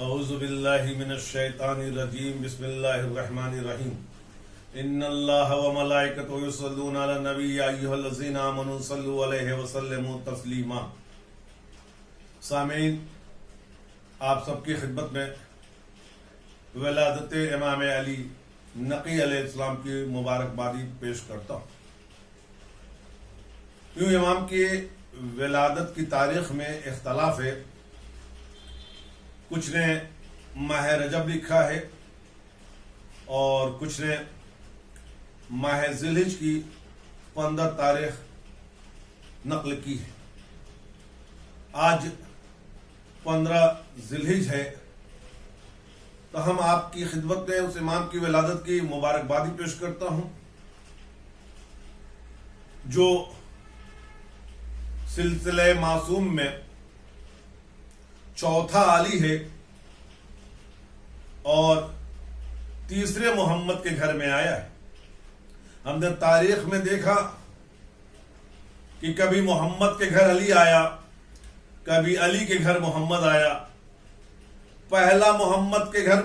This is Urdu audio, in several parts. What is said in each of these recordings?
اعوذ باللہ من الشیطان الرجیم بسم اللہ الرحمن الرحیم ان اللہ وملائکتہ یصلون علی النبی یا ایھا الذین آمنوا صلوا علیہ وسلموا تسلیما۔ سامعین، آپ سب کی خدمت میں ولادت امام علی نقی علیہ السلام کی مبارکبادی پیش کرتا ہوں۔ یوں امام کی ولادت کی تاریخ میں اختلاف ہے، کچھ نے ماہ رجب لکھا ہے اور کچھ نے ماہ ذی الحجہ کی 15 تاریخ نقل کی ہے۔ آج 15 ذی الحجہ ہے، تو ہم آپ کی خدمت میں اس امام کی ولادت کی مبارکبادی پیش کرتا ہوں جو سلسلہ معصوم میں چوتھا علی ہے اور تیسرے محمد کے گھر میں آیا ہے۔ ہم نے تاریخ میں دیکھا کہ کبھی محمد کے گھر علی آیا، کبھی علی کے گھر محمد آیا، پہلا محمد کے گھر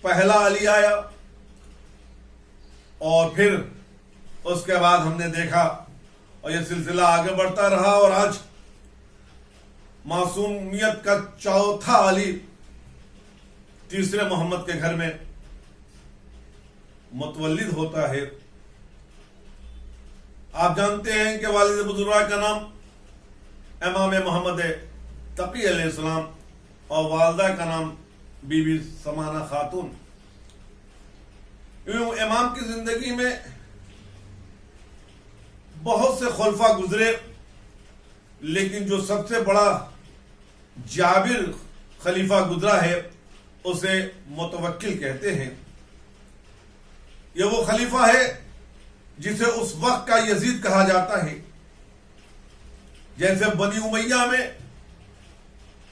پہلا علی آیا، اور پھر اس کے بعد ہم نے دیکھا اور یہ سلسلہ آگے بڑھتا رہا، اور آج معصومیت کا چوتھا علی تیسرے محمد کے گھر میں متولد ہوتا ہے۔ آپ جانتے ہیں کہ والد بزرگاہ کا نام امام محمد تقی علیہ السلام اور والدہ کا نام بی بی سمانہ خاتون۔ یوں امام کی زندگی میں بہت سے خلفاء گزرے، لیکن جو سب سے بڑا جابر خلیفہ گزرا ہے اسے متوکل کہتے ہیں۔ یہ وہ خلیفہ ہے جسے اس وقت کا یزید کہا جاتا ہے۔ جیسے بنی امیہ میں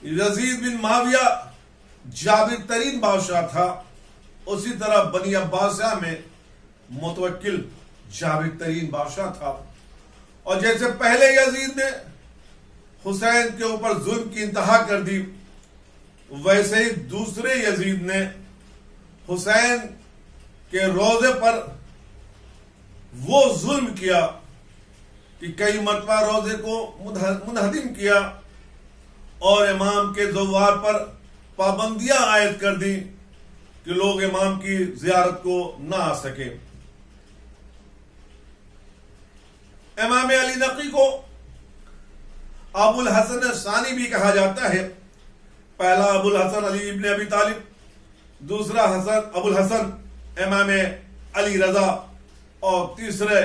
یزید بن معاویہ جابر ترین بادشاہ تھا، اسی طرح بنی عباسیہ میں متوکل جابر ترین بادشاہ تھا۔ اور جیسے پہلے یزید نے حسین کے اوپر ظلم کی انتہا کر دی، ویسے ہی دوسرے یزید نے حسین کے روضے پر وہ ظلم کیا کہ کئی مرتبہ روضے کو منہدم کیا اور امام کے زوار پر پابندیاں عائد کر دی کہ لوگ امام کی زیارت کو نہ آ سکے۔ امام علی نقی کو ابو الحسن ثانی بھی کہا جاتا ہے۔ پہلا ابو الحسن علی ابن ابی طالب، دوسرا ابو الحسن امام علی رضا، اور تیسرے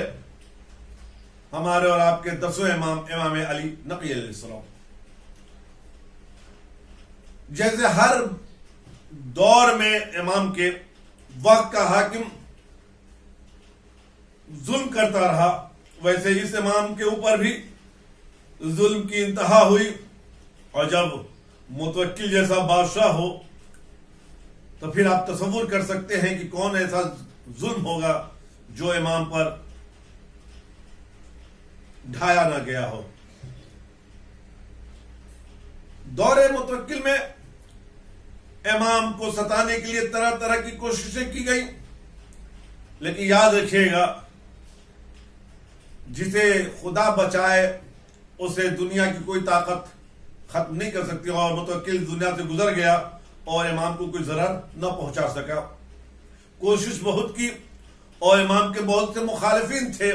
ہمارے اور آپ کے 10ویں امام علی نقی علیہ السلام۔ جیسے ہر دور میں امام کے وقت کا حاکم ظلم کرتا رہا، ویسے اس امام کے اوپر بھی ظلم کی انتہا ہوئی، اور جب متوکل جیسا بادشاہ ہو تو پھر آپ تصور کر سکتے ہیں کہ کون ایسا ظلم ہوگا جو امام پر ڈھایا نہ گیا ہو۔ دور متوکل میں امام کو ستانے کے لیے طرح طرح کی کوششیں کی گئی، لیکن یاد رکھیے گا جسے خدا بچائے اسے دنیا کی کوئی طاقت ختم نہیں کر سکتی، اور متوکل دنیا سے گزر گیا اور امام کو کوئی ضرر نہ پہنچا سکا۔ کوشش بہت کی، اور امام کے بہت سے مخالفین تھے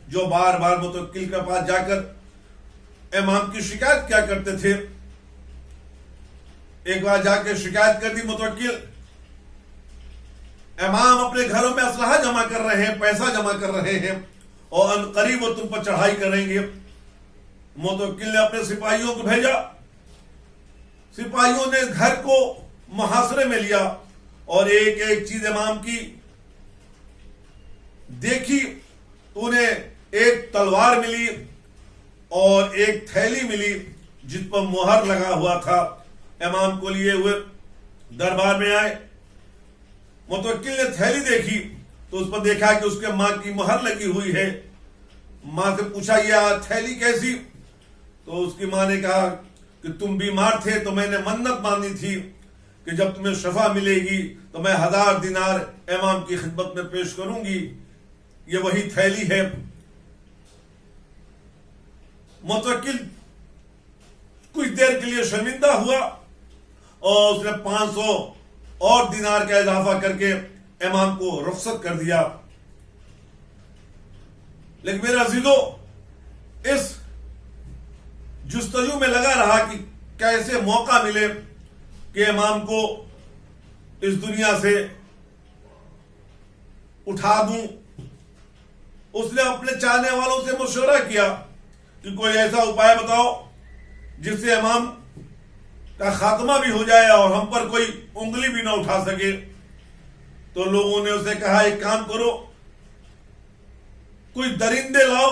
جو بار بار متوکل کے پاس جا کر امام کی شکایت کیا کرتے تھے۔ ایک بار جا کے شکایت کر دی متوکل، امام اپنے گھروں میں اسلحہ جمع کر رہے ہیں، پیسہ جمع کر رہے ہیں، اور ان قریب وہ تم پر چڑھائی کریں گے۔ متوکل نے اپنے سپاہیوں کو بھیجا، سپاہیوں نے گھر کو محاصرے میں لیا اور ایک ایک چیز امام کی دیکھی تو انہیں ایک تلوار ملی اور ایک تھیلی ملی جس پر مہر لگا ہوا تھا۔ امام کو لیے ہوئے دربار میں آئے، متوکل نے تھیلی دیکھی تو اس پر دیکھا کہ اس کے ماں کی مہر لگی ہوئی ہے۔ ماں سے پوچھا یہ تھیلی کیسی؟ تو اس کی ماں نے کہا کہ تم بیمار تھے تو میں نے منت مانی تھی کہ جب تمہیں شفا ملے گی تو میں 1000 دینار امام کی خدمت میں پیش کروں گی، یہ وہی تھیلی ہے۔ متوکل کچھ دیر کے لیے شرمندہ ہوا اور اس نے 500 اور دینار کا اضافہ کر کے امام کو رخصت کر دیا۔ لیکن میرے عزیزو، اس جستجو میں لگا رہا کہ کیسے موقع ملے کہ امام کو اس دنیا سے اٹھا دوں۔ اس نے اپنے چاہنے والوں سے مشورہ کیا کہ کوئی ایسا اپائے بتاؤ جس سے امام کا خاتمہ بھی ہو جائے اور ہم پر کوئی انگلی بھی نہ اٹھا سکے۔ تو لوگوں نے اسے کہا ایک کام کرو، کوئی درندے لاؤ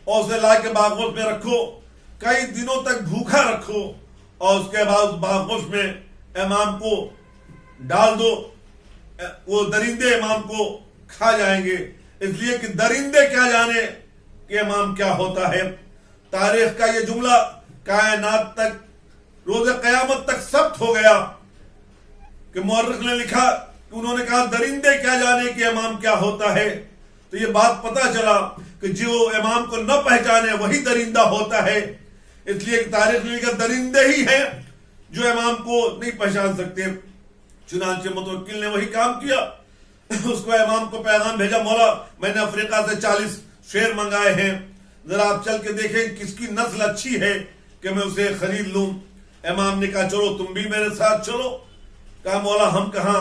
اور اسے لا کے باغوش میں رکھو، کئی دنوں تک بھوکا رکھو اور اس کے بعد باغوش میں امام کو ڈال دو، وہ درندے امام کو کھا جائیں گے، اس لیے کہ درندے کیا جانے کہ امام کیا ہوتا ہے۔ تاریخ کا یہ جملہ کائنات تک، روز قیامت تک ثبت ہو گیا کہ مورخ نے لکھا کہ انہوں نے کہا درندے کیا جانے کہ امام کیا ہوتا ہے۔ تو یہ بات پتا چلا کہ جو امام کو نہ پہچانے وہی درندہ ہوتا ہے، اس لیے کہ تاریخ نے لکھا درندے ہی ہیں جو امام کو نہیں پہچان سکتے۔ چنانچہ متوکل نے وہی کام کیا، اس کو امام کو پیغام بھیجا، مولا میں نے افریقہ سے 40 شیر منگائے ہیں، ذرا آپ چل کے دیکھیں کس کی نسل اچھی ہے کہ میں اسے خرید لوں۔ امام نے کہا چلو تم بھی میرے ساتھ چلو۔ کہا مولا ہم کہاں؟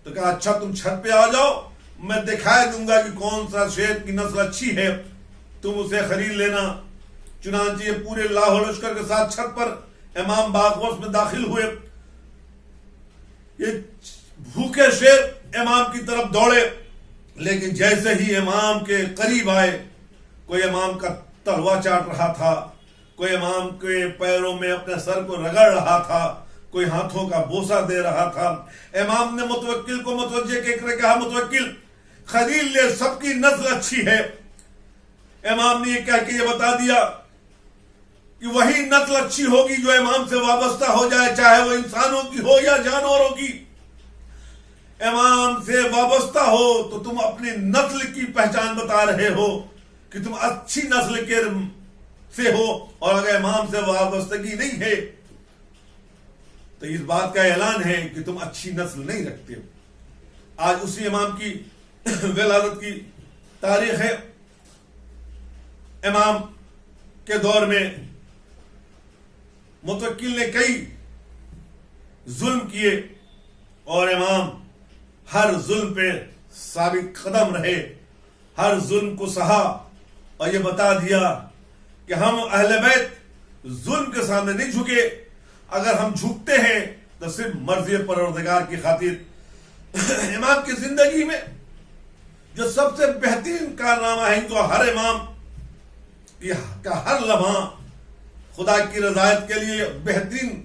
تو کہا اچھا تم چھت پہ آ جاؤ، میں دکھائے دوں گا کہ کون سا شیر کی نسل اچھی ہے، تم اسے خرید لینا۔ چنانچہ یہ پورے لاہور لشکر کے ساتھ چھت پر امام باغوش میں داخل ہوئے۔ یہ بھوکے شیر امام کی طرف دوڑے، لیکن جیسے ہی امام کے قریب آئے، کوئی امام کا تلوا چاٹ رہا تھا، کوئی امام کے پیروں میں اپنے سر کو رگڑ رہا تھا، کوئی ہاتھوں کا بوسہ دے رہا تھا۔ امام نے متوکل کو متوجہ کے کہا متوکل خرید لے، سب کی نسل اچھی ہے۔ امام نے یہ کہہ کے یہ بتا دیا کہ وہی نسل اچھی ہوگی جو امام سے وابستہ ہو جائے، چاہے وہ انسانوں کی ہو یا جانوروں کی۔ امام سے وابستہ ہو تو تم اپنی نسل کی پہچان بتا رہے ہو کہ تم اچھی نسل کے سے ہو، اور اگر امام سے وابستگی نہیں ہے تو اس بات کا اعلان ہے کہ تم اچھی نسل نہیں رکھتے۔ آج اسی امام کی ولادت کی تاریخ ہے۔ امام کے دور میں متوکل نے کئی ظلم کیے اور امام ہر ظلم پہ ثابت قدم رہے، ہر ظلم کو سہا اور یہ بتا دیا کہ ہم اہل بیت ظلم کے سامنے نہیں جھکے، اگر ہم جھکتے ہیں تو صرف مرضی پروردگار کی خاطر۔ امام کی زندگی میں جو سب سے بہترین کارنامہ ہے، تو ہر امام کا ہر لمحہ خدا کی رضایت کے لیے بہترین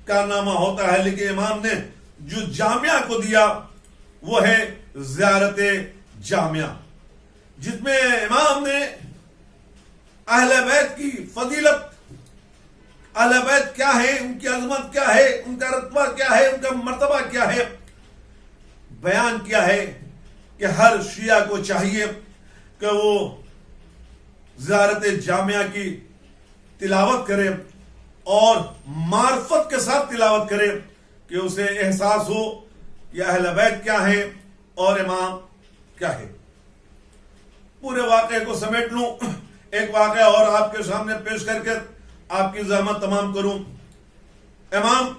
کارنامہ ہوتا ہے، لیکن امام نے جو جامعہ کو دیا وہ ہے زیارت جامعہ، جس میں امام نے اہل بیت کی فضیلت، اہل بیت کیا ہے، ان کی عظمت کیا ہے، ان کا رتبہ کیا ہے، ان کا مرتبہ کیا ہے، بیان کیا ہے کہ ہر شیعہ کو چاہیے کہ وہ زیارت جامعہ کی تلاوت کرے اور معرفت کے ساتھ تلاوت کرے کہ اسے احساس ہو کہ اہل بیت کیا ہے اور امام کیا ہے۔ پورے واقعے کو سمیٹ لوں، ایک واقعہ اور آپ کے سامنے پیش کر کے آپ کی زحمت تمام کروں۔ امام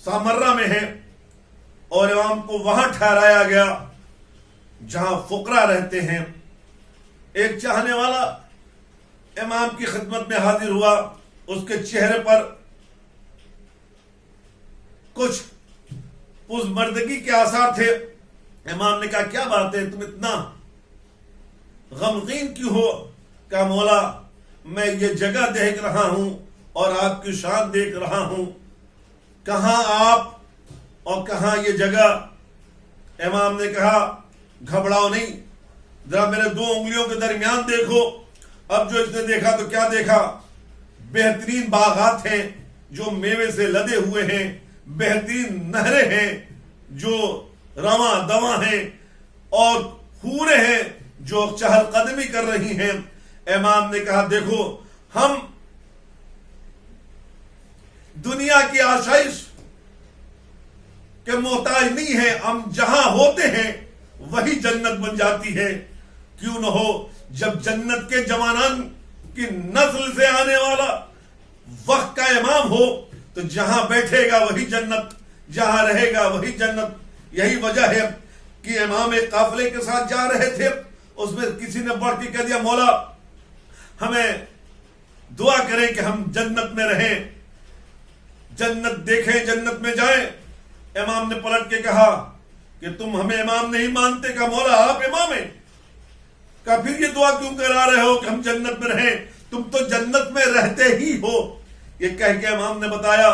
سامرہ میں ہے اور امام کو وہاں ٹھہرایا گیا جہاں فقراء رہتے ہیں۔ ایک چاہنے والا امام کی خدمت میں حاضر ہوا، اس کے چہرے پر کچھ پزمردگی کے آثار تھے۔ امام نے کہا کیا بات ہے، تم اتنا غمگین کیوں ہو؟ کہا مولا میں یہ جگہ دیکھ رہا ہوں اور آپ کی شان دیکھ رہا ہوں، کہاں آپ اور کہاں یہ جگہ؟ امام نے کہا گھبراؤ نہیں، ذرا میرے 2 انگلیوں کے درمیان دیکھو۔ اب جو اس نے دیکھا تو کیا دیکھا؟ بہترین باغات ہیں، جو میوے سے لدے ہوئے ہیں، بہترین نہریں ہیں جو رواں دواں ہیں، اور حوریں ہیں جو چہل قدمی کر رہی ہیں۔ امام نے کہا دیکھو ہم دنیا کی آشائش کے محتاج نہیں ہیں، ہم جہاں ہوتے ہیں وہی جنت بن جاتی ہے۔ کیوں نہ ہو جب جنت کے جوانان کی نسل سے آنے والا وقت کا امام ہو تو جہاں بیٹھے گا وہی جنت، جہاں رہے گا وہی جنت۔ یہی وجہ ہے کہ امام ایک قافلے کے ساتھ جا رہے تھے، اس میں کسی نے بڑھ کے کہہ دیا مولا ہمیں دعا کریں کہ ہم جنت میں رہیں، جنت دیکھیں، جنت میں جائیں۔ امام نے پلٹ کے کہا کہ تم ہمیں امام نہیں مانتے؟ کہا مولا آپ امام ہیں۔ کہا پھر یہ دعا کیوں کرا رہے ہو کہ ہم جنت میں رہیں؟ تم تو جنت میں رہتے ہی ہو۔ یہ کہہ کے امام نے بتایا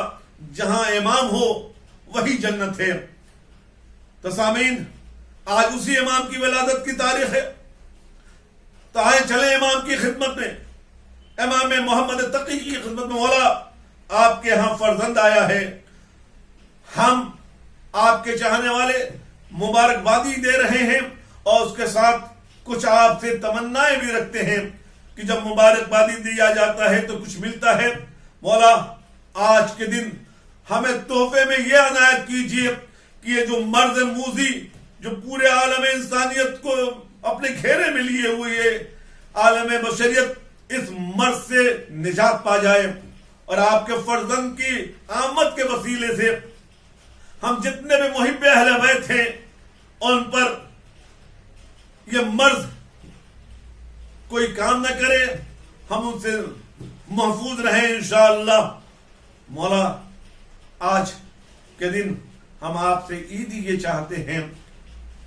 جہاں امام ہو وہی جنت ہے۔ تو سامعین آج اسی امام کی ولادت کی تاریخ ہے، تو آئے چلیں امام کی خدمت میں، امام محمد تقی کی خدمت میں۔ مولا آپ کے ہاں فرزند آیا ہے، ہم آپ کے چاہنے والے مبارکبادی دے رہے ہیں، اور اس کے ساتھ کچھ آپ سے تمنائیں بھی رکھتے ہیں کہ جب مبارکبادی دیا جاتا ہے تو کچھ ملتا ہے۔ مولا آج کے دن ہمیں تحفے میں یہ عنایت کیجیے کہ یہ جو مرض موذی جو پورے عالم انسانیت کو اپنے گھیرے میں لیے ہوئے ہے، عالم بشریت اس مرض سے نجات پا جائے، اور آپ کے فرزند کی آمد کے وسیلے سے ہم جتنے بھی محب اہل بیت ہیں ان پر یہ مرض کوئی کام نہ کرے، ہم ان سے محفوظ رہیں انشاءاللہ۔ مولا آج کے دن ہم آپ سے عیدی یہ چاہتے ہیں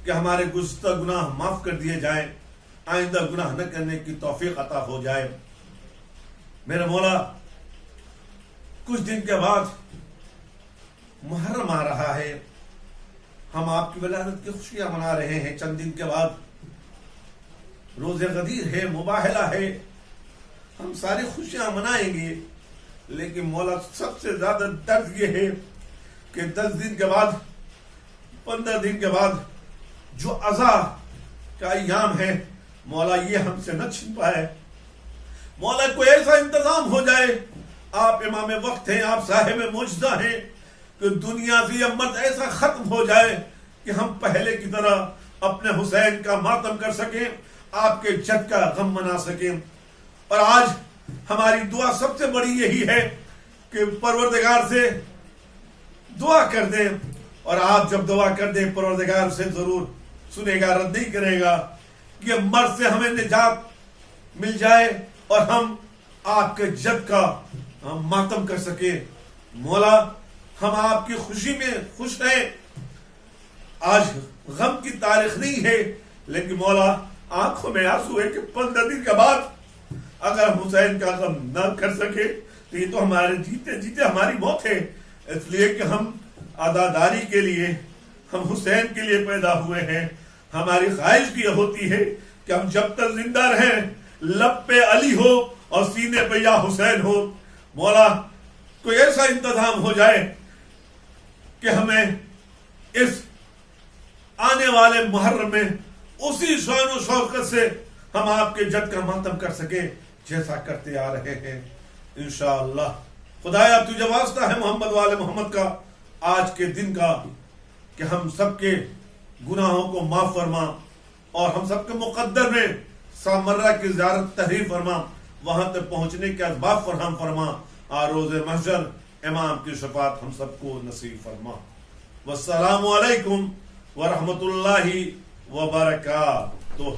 کہ ہمارے گزشتہ گناہ معاف کر دیے جائیں، آئندہ گناہ نہ کرنے کی توفیق عطا ہو جائے۔ میرے مولا کچھ دن کے بعد محرم آ رہا ہے، ہم آپ کی ولادت کی خوشیاں منا رہے ہیں۔ چند دن کے بعد روز غدیر ہے، مباہلہ ہے، ہم ساری خوشیاں منائیں گے، لیکن مولا سب سے زیادہ درد یہ ہے کہ 10 دن کے بعد 15 دن کے بعد جو عزا کا ایام ہے مولا یہ ہم سے نہ چھن پائے۔ مولا کوئی ایسا انتظام ہو جائے، آپ امام وقت ہیں، آپ صاحب معجزہ ہیں، کہ دنیا سے یہ مرض ایسا ختم ہو جائے کہ ہم پہلے کی طرح اپنے حسین کا ماتم کر سکیں، آپ کے جد کا غم منا سکیں۔ اور آج ہماری دعا سب سے بڑی یہی ہے کہ پروردگار سے دعا کر دیں، اور آپ جب دعا کر دیں پروردگار سے ضرور سنے گا، رد نہیں کرے گا، کہ یہ مرض سے ہمیں نجات مل جائے اور ہم آپ کے جد کا ماتم کر سکیں۔ مولا ہم آپ کی خوشی میں خوش ہیں، آج غم کی تاریخ نہیں ہے، لیکن مولا آنکھوں میں آنسو ہے کہ 15 دن کے بعد اگر ہم حسین کا غم نہ کر سکے تو یہ تو ہمارے جیتے جیتے ہماری موت ہے۔ اس لیے کہ ہم عزاداری کے لیے، ہم حسین کے لیے پیدا ہوئے ہیں۔ ہماری خواہش بھی یہ ہوتی ہے کہ ہم جب تک زندہ رہیں لب پہ علی ہو اور سینے پہ یا حسین ہو۔ مولا کوئی ایسا انتظام ہو جائے کہ ہمیں اس آنے والے محرم میں اسی شان و شوکت سے ہم آپ کے جد کا ماتم کر سکیں جیسا کرتے آ رہے ہیں انشاءاللہ۔ خدایا تجھے واسطہ ہے محمد والے محمد کا آج کے دن کا کہ ہم سب کے گناہوں کو معاف فرما، اور ہم سب کے مقدر میں سامرہ کی زیارت تحریر فرما، وہاں تک پہنچنے کے اسباب فراہم فرما، اور روز محشر امام کی شفاعت ہم سب کو نصیب فرما۔ والسلام علیکم ورحمۃ اللہ وبرکاتہ۔